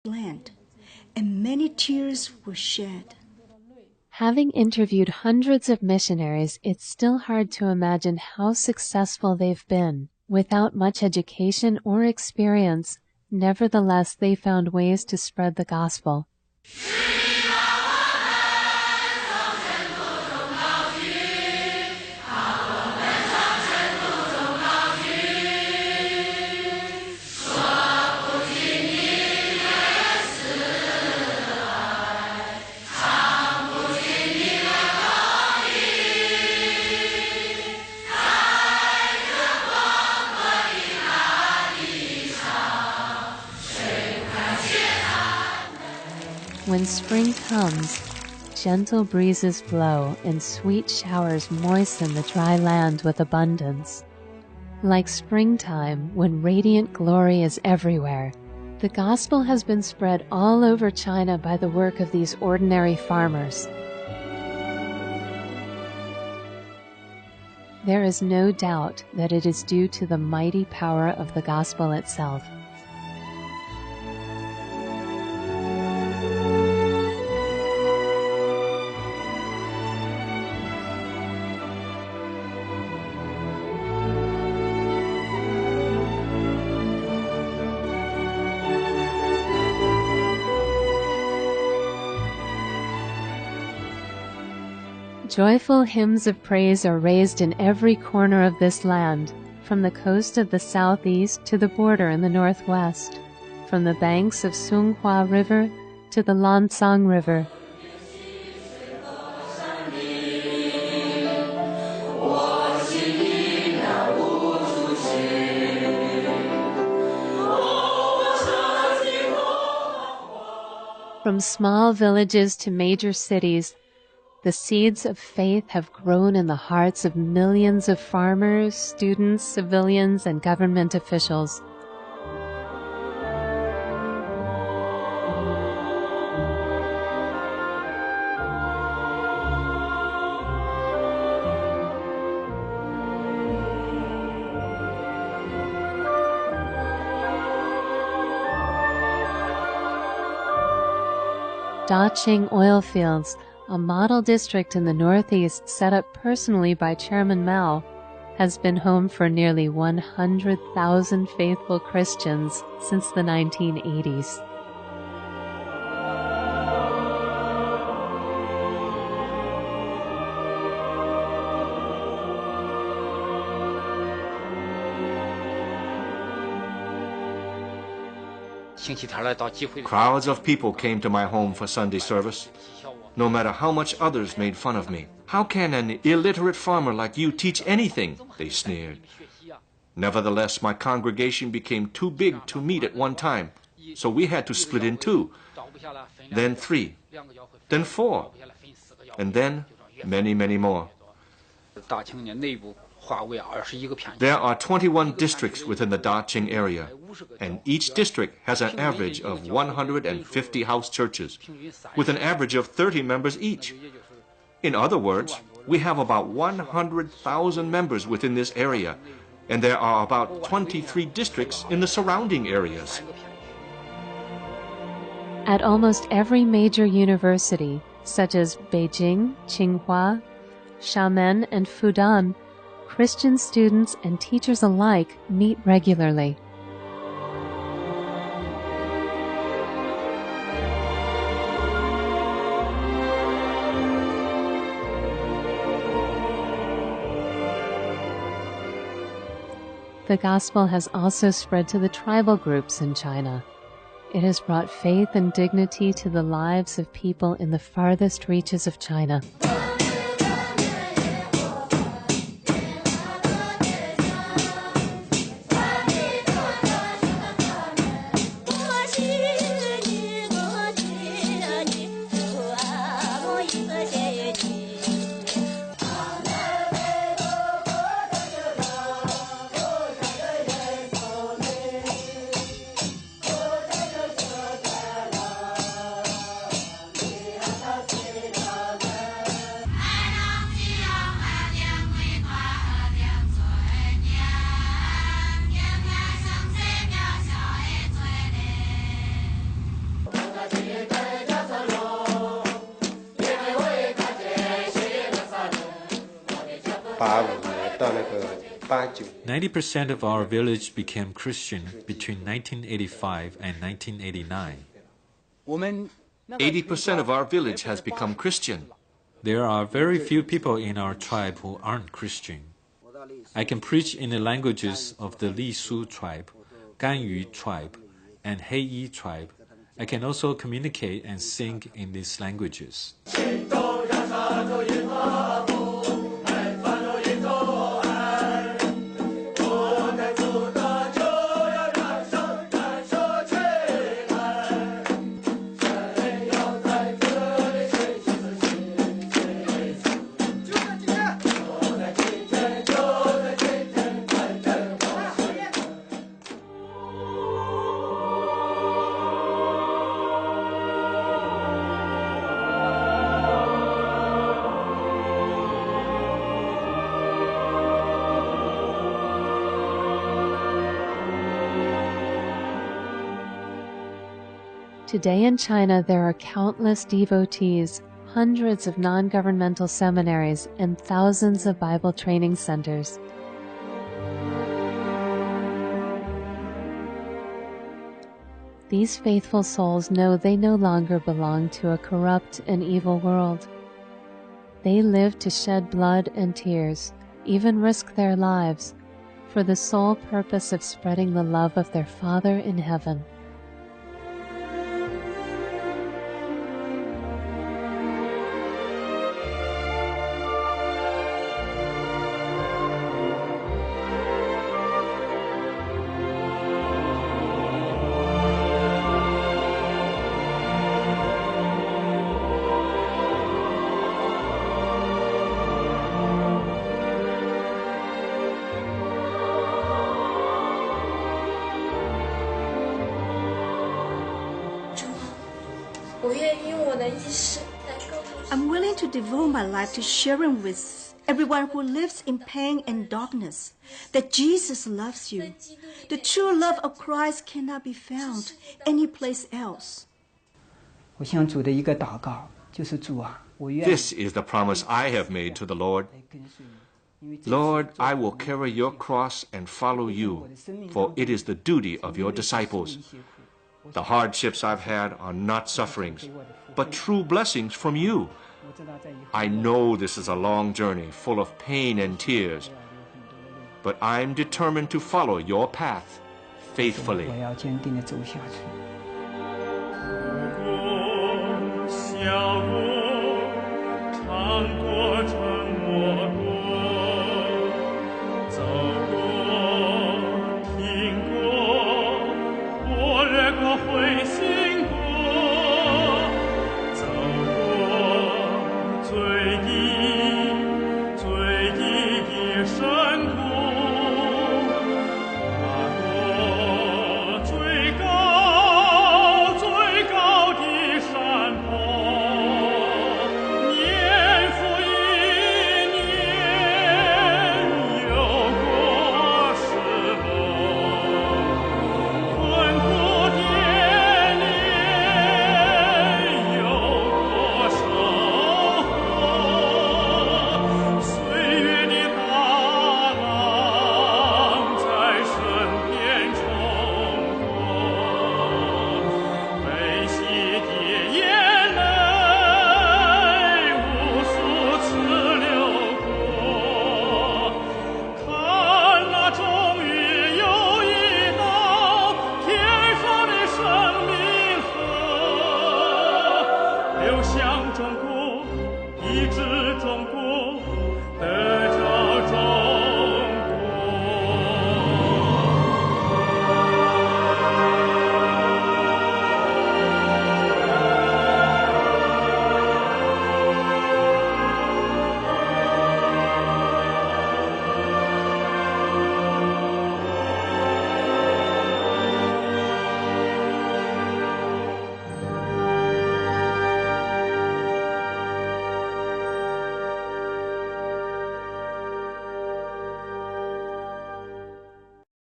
land, and many tears were shed. Having interviewed hundreds of missionaries, it's still hard to imagine how successful they've been. Without much education or experience, nevertheless, they found ways to spread the gospel. When spring comes, gentle breezes blow and sweet showers moisten the dry land with abundance. Like springtime, when radiant glory is everywhere, the gospel has been spread all over China by the work of these ordinary farmers. There is no doubt that it is due to the mighty power of the gospel itself. Joyful hymns of praise are raised in every corner of this land, from the coast of the southeast to the border in the northwest, from the banks of Songhua River to the Lancang River. From small villages to major cities, the seeds of faith have grown in the hearts of millions of farmers, students, civilians, and government officials. Daqing oil fields, a model district in the Northeast set up personally by Chairman Mao, has been home for nearly 100,000 faithful Christians since the 1980s. Crowds of people came to my home for Sunday service. No matter how much others made fun of me. How can an illiterate farmer like you teach anything? They sneered. Nevertheless, my congregation became too big to meet at one time, so we had to split in two, then 3, then 4, and then many, many more. There are 21 districts within the Daqing area, and each district has an average of 150 house churches, with an average of 30 members each. In other words, we have about 100,000 members within this area, and there are about 23 districts in the surrounding areas. At almost every major university, such as Beijing, Tsinghua, Xiamen, and Fudan, Christian students and teachers alike meet regularly. The gospel has also spread to the tribal groups in China. It has brought faith and dignity to the lives of people in the farthest reaches of China. 90% of our village became Christian between 1985 and 1989. 80% of our village has become Christian. There are very few people in our tribe who aren't Christian. I can preach in the languages of the Li Su tribe, Ganyu tribe, and Heiyi tribe. I can also communicate and sing in these languages. Today in China, there are countless devotees, hundreds of non-governmental seminaries, and thousands of Bible training centers. These faithful souls know they no longer belong to a corrupt and evil world. They live to shed blood and tears, even risk their lives, for the sole purpose of spreading the love of their Father in heaven. I'm willing to devote my life to sharing with everyone who lives in pain and darkness that Jesus loves you. The true love of Christ cannot be found anyplace else. This is the promise I have made to the Lord. Lord, I will carry your cross and follow you, for it is the duty of your disciples. The hardships I've had are not sufferings, but true blessings from you. I know this is a long journey full of pain and tears, but I'm determined to follow your path faithfully.